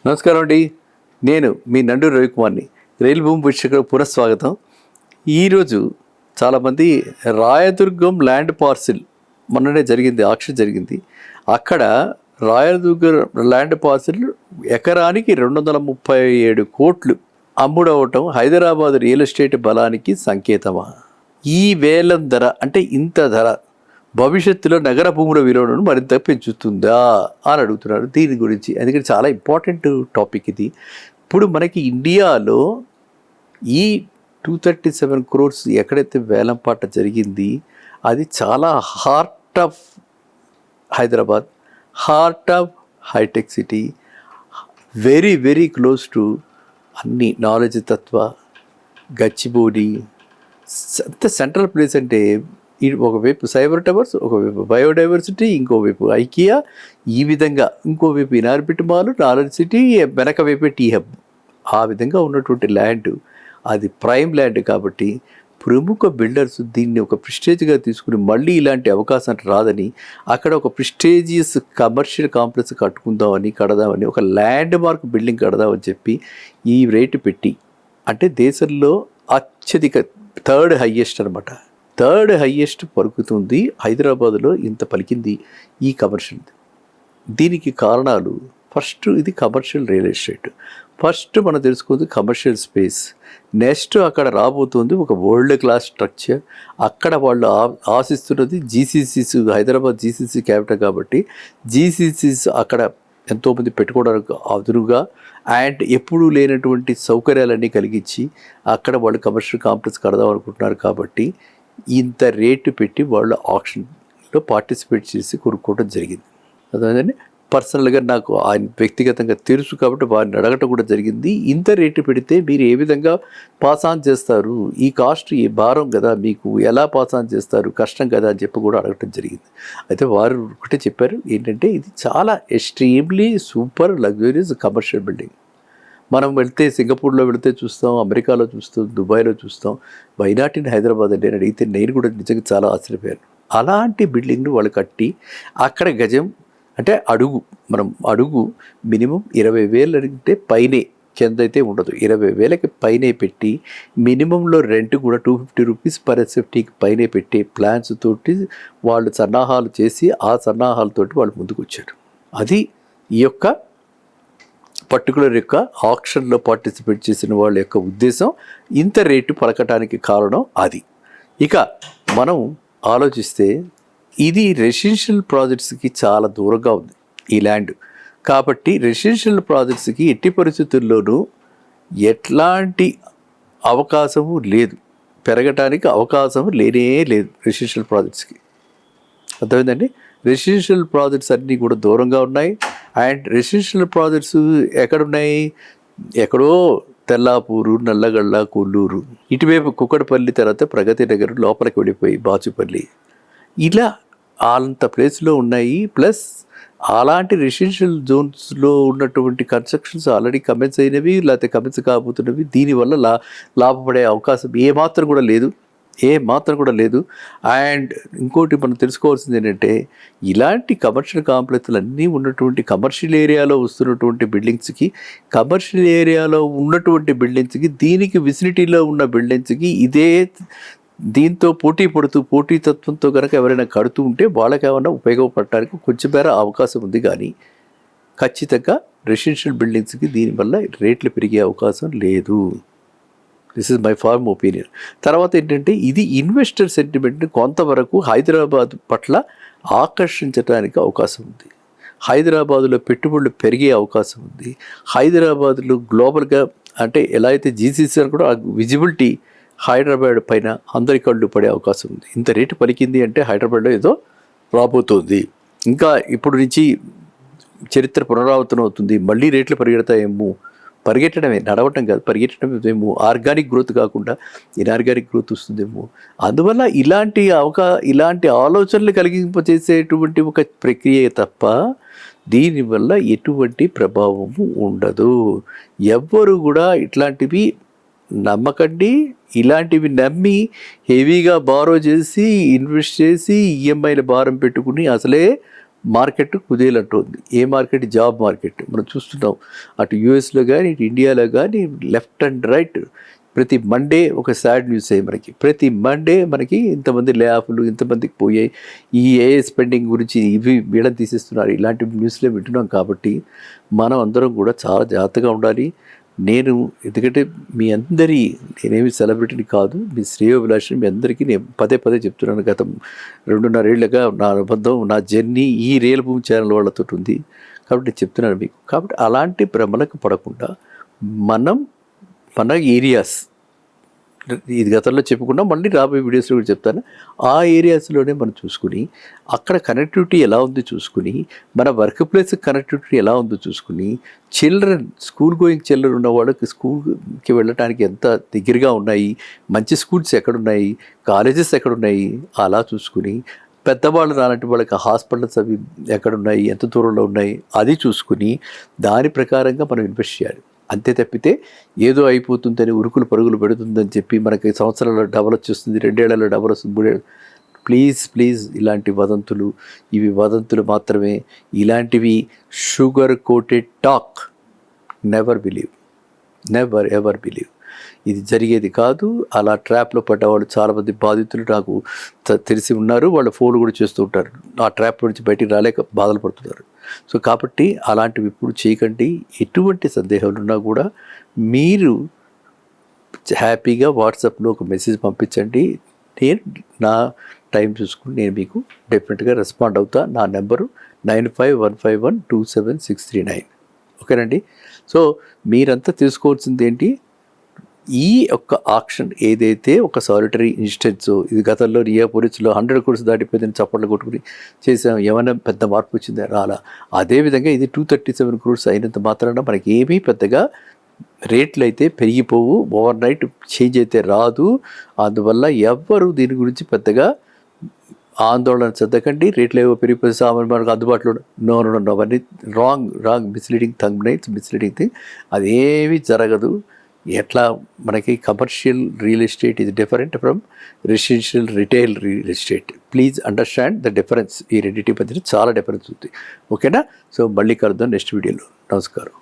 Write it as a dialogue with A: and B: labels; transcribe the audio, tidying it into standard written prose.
A: నమస్కారం అండి. నేను మీ నండూరి రవికుమార్ని. రైలు భూమి వీక్షకులకు పునఃస్వాగతం. ఈరోజు చాలామంది రాయదుర్గం ల్యాండ్ పార్సిల్ మొన్ననే జరిగింది, ఆక్షన్ జరిగింది. అక్కడ రాయదుర్గం ల్యాండ్ పార్సిల్ ఎకరానికి 237 కోట్లు అమ్ముడవటం హైదరాబాద్ రియల్ ఎస్టేట్ బలానికి సంకేతమా? ఈ వేలం ధర అంటే ఇంత ధర భవిష్యత్తులో నగర భూముల విలువను మరింత పెంచుతుందా అని అడుగుతున్నారు. దీని గురించి ఎందుకంటే చాలా ఇంపార్టెంట్ టాపిక్ ఇది. ఇప్పుడు మనకి ఇండియాలో ఈ 237 crores ఎక్కడైతే వేలంపాట జరిగింది అది చాలా heart of Hyderabad, heart of hitech city, very very close to అన్ని నాలెడ్జ్ తత్వ, గచ్చిబౌలి, అంత సెంట్రల్ ప్లేస్. అంటే ఒకవైపు సైబర్ టవర్స్, ఒకవైపు బయోడైవర్సిటీ, ఇంకోవైపు ఐకియా, ఈ విధంగా ఇంకోవైపు ఇనార్బిట్ మాల్, నాలెడ్జ్ సిటీ, వెనక వైపే టీ హబ్. ఆ విధంగా ఉన్నటువంటి ల్యాండ్ అది ప్రైమ్ ల్యాండ్ కాబట్టి ప్రముఖ బిల్డర్స్ దీన్ని ఒక ప్రిస్టేజ్గా తీసుకుని మళ్ళీ ఇలాంటి అవకాశం రాదని అక్కడ ఒక ప్రిస్టేజియస్ కమర్షియల్ కాంప్లెక్స్ కడదామని ఒక ల్యాండ్ మార్క్ బిల్డింగ్ కడదామని చెప్పి ఈ రేటు పెట్టి, అంటే దేశంలో అత్యధిక థర్డ్ హయ్యెస్ట్ పలుకుతుంది హైదరాబాద్లో. ఇంత పలికింది ఈ కమర్షియల్. దీనికి కారణాలు ఫస్ట్ ఇది కమర్షియల్ రియల్ ఎస్టేట్. ఫస్ట్ మనం తెలుసుకుంది కమర్షియల్ స్పేస్. నెక్స్ట్ అక్కడ రాబోతుంది ఒక వరల్డ్ క్లాస్ స్ట్రక్చర్. అక్కడ వాళ్ళు ఆశిస్తున్నది జీసీసీస్, హైదరాబాద్ జీసీసీ క్యాపిటల్ కాబట్టి జీసీసీస్ అక్కడ ఎంతోమంది పెట్టుకోవడానికి అదురుగా అండ్ ఎప్పుడూ లేనటువంటి సౌకర్యాలన్నీ కలిగించి అక్కడ వాళ్ళు కమర్షియల్ కాంప్లెక్స్ కడదాం అనుకుంటున్నారు. కాబట్టి ఇంత రేటు పెట్టి వాళ్ళు ఆక్షన్లో పార్టిసిపేట్ చేసి కొనుక్కోవడం జరిగింది. అదే పర్సనల్గా నాకు ఆయన వ్యక్తిగతంగా తెలుసు కాబట్టి వారిని అడగటం కూడా జరిగింది. ఇంత రేటు పెడితే మీరు ఏ విధంగా పాస్ ఆన్ చేస్తారు, ఈ కాస్ట్ ఈ భారం కదా, మీకు ఎలా పాస్ ఆన్ చేస్తారు, కష్టం కదా అని చెప్పి కూడా అడగటం జరిగింది. అయితే వారు ఒకటే చెప్పారు ఏంటంటే ఇది చాలా extremely super luxurious commercial building. మనం వెళ్తే సింగపూర్లో వెళితే చూస్తాం, అమెరికాలో చూస్తాం, దుబాయ్లో చూస్తాం, వై నాట్ ఇన్ హైదరాబాద్ అంటే అని అడిగితే నేను కూడా నిజంగా చాలా ఆశ్చర్యపోయాను. అలాంటి బిల్డింగ్ను వాళ్ళు కట్టి అక్కడ గజం అంటే అడుగు మినిమం 20,000 అంటే పైనే, కింద అయితే ఉండదు, 20,000కి పైనే పెట్టి మినిమంలో రెంట్ కూడా 250 రూపీస్ పర్ ఎస్ఎఫ్టీకి పైనే పెట్టి ప్లాన్స్ తోటి వాళ్ళు సన్నాహాలు చేసి ఆ సన్నాహాలతోటి వాళ్ళు ముందుకు వచ్చారు. అది ఈ యొక్క పర్టికులర్ యొక్క ఆక్షన్లో పార్టిసిపేట్ చేసిన వాళ్ళ యొక్క ఉద్దేశం. ఇంత రేటు పలకటానికి కారణం అది. ఇక మనం ఆలోచిస్తే ఇది రెసిడెన్షియల్ ప్రాజెక్ట్స్కి చాలా దూరంగా ఉంది ఈ ల్యాండ్. కాబట్టి రెసిడెన్షియల్ ప్రాజెక్ట్స్కి ఎట్టి పరిస్థితుల్లోనూ ఎట్లాంటి అవకాశము లేదు, పెరగటానికి అవకాశం లేనే లేదు రెసిడెన్షియల్ ప్రాజెక్ట్స్కి. అర్థమైందండి? రెసిడెన్షియల్ ప్రాజెక్ట్స్ అన్నీ కూడా దూరంగా ఉన్నాయి. అండ్ రెసిడెన్షియల్ ప్రాజెక్ట్స్ ఎక్కడున్నాయి? ఎక్కడో తెల్లాపూరు, నల్లగళ్ళ, కొల్లూరు, ఇటువైపు కుక్కడపల్లి, తర్వాత ప్రగతి నగర్, లోపలికి వెళ్ళిపోయి బాచుపల్లి, ఇలా అంత ప్లేస్లో ఉన్నాయి. ప్లస్ అలాంటి రెసిడెన్షియల్ జోన్స్లో ఉన్నటువంటి కన్స్ట్రక్షన్స్ ఆల్రెడీ కమెన్స్ అయినవి, లేకపోతే కమెన్స్ కాబోతున్నవి. దీనివల్ల లాభపడే అవకాశం ఏమాత్రం కూడా లేదు. అండ్ ఇంకోటి మనం తెలుసుకోవాల్సింది ఏంటంటే ఇలాంటి కమర్షియల్ కాంప్లెక్స్లు అన్నీ ఉన్నటువంటి కమర్షియల్ ఏరియాలో వస్తున్నటువంటి బిల్డింగ్స్కి, కమర్షియల్ ఏరియాలో ఉన్నటువంటి బిల్డింగ్స్కి, దీనికి విసినిటీలో ఉన్న బిల్డింగ్స్కి ఇదే దీంతో పోటీతత్వంతో కనుక ఎవరైనా కడుతూ ఉంటే వాళ్ళకి ఏమైనా ఉపయోగపడటానికి కొంచెం మేర అవకాశం ఉంది. కానీ ఖచ్చితంగా రెసిడెన్షియల్ బిల్డింగ్స్కి దీనివల్ల రేట్లు పెరిగే అవకాశం లేదు. This is my firm opinion. తర్వాత ఏంటంటే ఇది ఇన్వెస్టర్ సెంటిమెంట్ని కొంతవరకు హైదరాబాద్ పట్ల ఆకర్షించడానికి అవకాశం ఉంది. హైదరాబాదులో పెట్టుబడులు పెరిగే అవకాశం ఉంది. హైదరాబాద్లో గ్లోబల్గా అంటే ఎలా అయితే జీసీసీ అని కూడా విజిబిలిటీ హైదరాబాద్ పైన అందరి కళ్ళు పడే అవకాశం ఉంది. ఇంత రేటు పలికింది అంటే హైదరాబాద్లో ఏదో రాబోతుంది. ఇంకా ఇప్పుడు నుంచి చరిత్ర పునరావృతం అవుతుంది. మళ్ళీ రేట్లు పరిగెట్టడమే, నడవటం కాదు, పరిగెట్టడమేమో. ఆర్గానిక్ గ్రోత్ కాకుండా ఇన్ఆర్గానిక్ గ్రోత్ వస్తుందేమో. అందువల్ల ఇలాంటి ఆలోచనలు కలిగింపచేసేటువంటి ఒక ప్రక్రియ తప్ప దీనివల్ల ఎటువంటి ప్రభావము ఉండదు. ఎవ్వరు కూడా ఇట్లాంటివి నమ్మకండి. ఇలాంటివి నమ్మి హెవీగా బారో చేసి ఇన్వెస్ట్ చేసి ఈఎంఐల భారం పెట్టుకుని అసలే మార్కెట్ కుదేలంటుంది. ఏ మార్కెట్? Job market. మనం చూస్తున్నాం అటు యూఎస్లో కానీ ఇటు ఇండియాలో కానీ లెఫ్ట్ అండ్ రైట్ ప్రతి మండే ఒక సాడ్ న్యూస్ మనకి. ప్రతి మండే మనకి ఇంతమంది లే ఆఫ్లు, ఇంతమందికి పోయాయి, ఈ ఏఐ స్పెండింగ్ గురించి ఇవి వీళ్ళని తీసేస్తున్నారు, ఇలాంటి న్యూస్లే వింటున్నాం. కాబట్టి మనం అందరం కూడా చాలా జాగ్రత్తగా ఉండాలి. నేను ఎందుకంటే మీ అందరి, నేనేమి సెలబ్రిటీని కాదు, మీ శ్రేయోభిలాషిని, మీ అందరికీ నేను పదే పదే చెప్తున్నాను. గత 2.5 ఏళ్ళుగా నా అనుబంధం, నా జర్నీ ఈ రియల్ భూమి ఛానల్ వాళ్ళతో ఉంది. కాబట్టి నేను చెప్తున్నాను మీకు. కాబట్టి అలాంటి భ్రమలకు పడకుండా మన ఏరియాస్, ఇది గతంలో చెప్పుకున్నా, మళ్ళీ రాబోయే వీడియోస్లో కూడా చెప్తాను, ఆ ఏరియాస్లోనే మనం చూసుకుని అక్కడ కనెక్టివిటీ ఎలా ఉందో చూసుకుని, మన వర్క్ ప్లేస్ కనెక్టివిటీ ఎలా ఉందో చూసుకుని, చిల్డ్రన్, స్కూల్ గోయింగ్ చిల్డ్రన్ ఉన్న వాళ్ళకి స్కూల్కి వెళ్ళటానికి ఎంత దగ్గరగా ఉన్నాయి, మంచి స్కూల్స్ ఎక్కడున్నాయి, కాలేజెస్ ఎక్కడున్నాయి, అలా చూసుకుని, పెద్దవాళ్ళు రాలంటి వాళ్ళకి హాస్పిటల్స్ అవి ఎక్కడున్నాయి, ఎంత దూరంలో ఉన్నాయి, అది చూసుకుని దాని ప్రకారంగా మనం ఇన్వెస్ట్ చేయాలి. అంతే తప్పితే ఏదో అయిపోతుందని ఉరుకులు పరుగులు పెడుతుందని చెప్పి మనకి సంవత్సరాల్లో డబల్ వచ్చేస్తుంది, 2 ఏళ్లలో డబల్ వస్తుంది, 3 ఏళ్ళు, ప్లీజ్ ఇలాంటి వదంతులు, ఇవి వదంతులు మాత్రమే. ఇలాంటివి sugar coated talk. Never ever believe. ఇది జరిగేది కాదు. అలా ట్రాప్లో పడ్డవాళ్ళు చాలామంది బాధితులు నాకు తెలిసి ఉన్నారు. వాళ్ళు ఫోన్లు కూడా చేస్తూ ఉంటారు, ఆ ట్రాప్ నుంచి బయటికి రాలేక బాధలు పడుతున్నారు. సో కాబట్టి అలాంటివి ఇప్పుడు చేయకండి. ఎటువంటి సందేహాలు ఉన్నా కూడా మీరు హ్యాపీగా వాట్సాప్లో ఒక మెసేజ్ పంపించండి. నేను నా టైం చూసుకుని నేను మీకు డెఫినెట్గా రెస్పాండ్ అవుతా. నా నెంబరు 9515127639. ఓకేనండి. సో మీరంతా తెలుసుకోవాల్సింది ఏంటి, ఈ యొక్క ఆక్షన్ ఏదైతే ఒక సాలిటరీ ఇన్స్టెన్స్, ఇది గతంలో రియా పోలీసులో 100 crores దాటిపోయిందని చప్పట్లు కొట్టుకుని చేసాం, ఏమైనా పెద్ద మార్పు వచ్చిందా? రాలా. అదేవిధంగా ఇది 237 crores అయినంత మాత్రాన మనకి ఏమీ పెద్దగా రేట్లు అయితే పెరిగిపోవు, ఓవర్ నైట్ చేంజ్ అయితే రాదు. అందువల్ల ఎవ్వరు దీని గురించి పెద్దగా ఆందోళన చెందకండి. రేట్లు ఏవో పెరిగిపోయి సామాన్ మనకు అందుబాటులో నో అవన్నీ wrong misleading thumbnails, misleading thing. అదేమీ జరగదు. ఎట్లా మనకి కమర్షియల్ రియల్ ఎస్టేట్ ఇది different from residential retail real estate. Please understand the difference. ఈ రెండింటి మధ్యన చాలా డిఫరెన్స్ ఉంది. ఓకేనా? సో మళ్ళీ కలుద్దాం నెక్స్ట్ వీడియోలో. నమస్కారం.